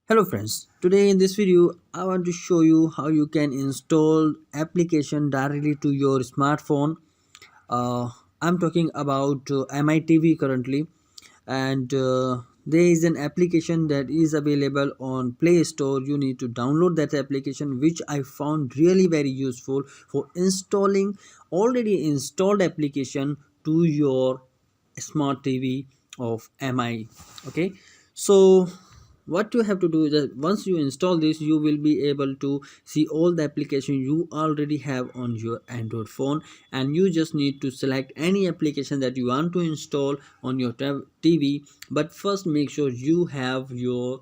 Hello friends, today in this video I want to show you how you can install application directly to your smartphone. uh, I'm talking about MITV currently, and there is an application that is available on Play Store. You need to download that application, which I found really very useful for installing already installed application to your smart TV of MI. Okay, so what you have to do is that once you install this, you will be able to see all the application you already have on your Android phone, and you just need to select any application that you want to install on your TV. But first make sure you have your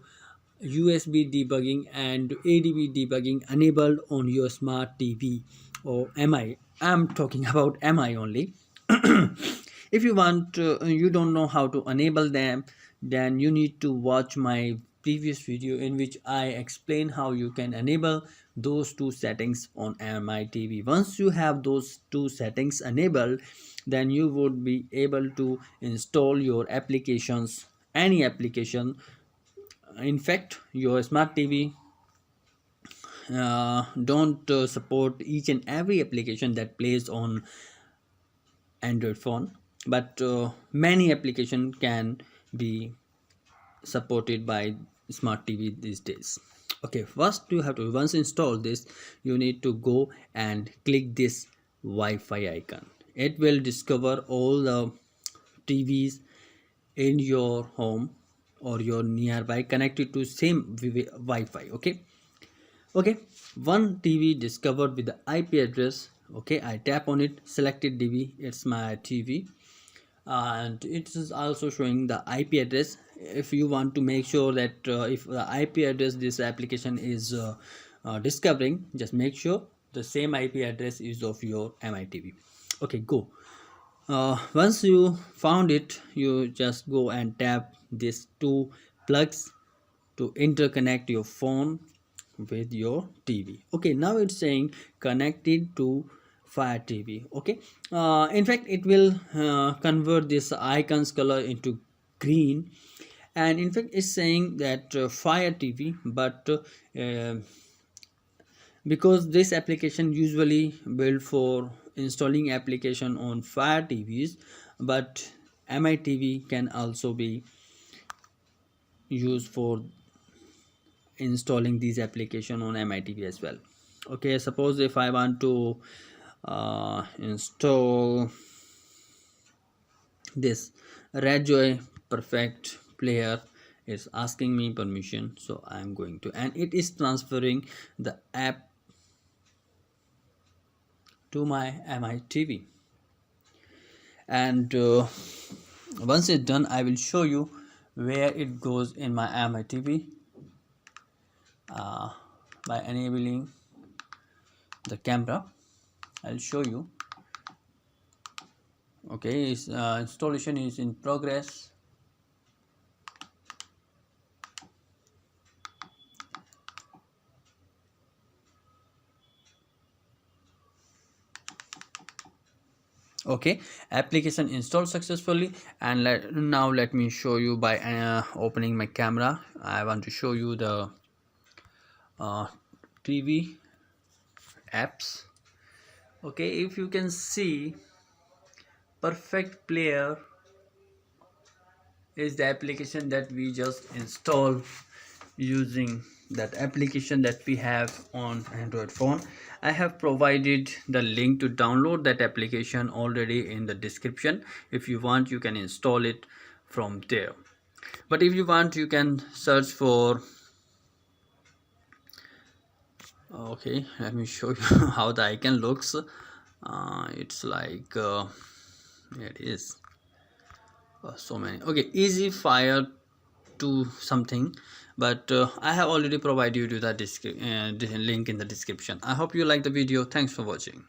USB debugging and ADB debugging enabled on your smart TV or MI. I'm talking about MI only. If you want you don't know how to enable them, then you need to watch my previous video in which I explain how you can enable those two settings on MI TV. Once you have those two settings enabled, then you would be able to install your applications, any application. In fact, your smart TV don't support each and every application that plays on Android phone, but many application can be supported by smart TV these days. Okay, first you have to, once install this, you need to go and click this Wi-Fi icon. It will discover all the TVs in your home or your nearby connected to same Wi-Fi. Okay, one TV discovered with the IP address. Okay, I tap on it, selected TV, it's my TV, and it is also showing the IP address. If you want to make sure that if the IP address this application is discovering, just make sure the same IP address is of your MITV. Okay, go. Once you found it, you just go and tap these two plugs to interconnect your phone with your TV. Okay, now it's saying connected to Fire TV. Okay, in fact it will convert this icon's color into green, and in fact it's saying that Fire TV, but because this application usually built for installing application on Fire TVs, but MITV can also be used for installing these application on MITV as well. Okay, suppose if I want to install this Redjoy Perfect player, it's asking me permission, so I'm going to, and it is transferring the app to my MITV. And once it's done, I will show you where it goes in my MITV by enabling the camera. I'll show you. Okay, installation is in progress. Okay, application installed successfully, and now let me show you by opening my camera. I want to show you the TV apps. Okay, if you can see, Perfect Player is the application that we just installed using that application that we have on Android phone. I have provided the link to download that application already in the description. If you want, you can install it from there, but if you want, you can search for, okay, let me show you how the icon looks. It's like it is so many. Okay, easy fire to something, but I have already provided you the link in the description. I hope you like the video. Thanks for watching.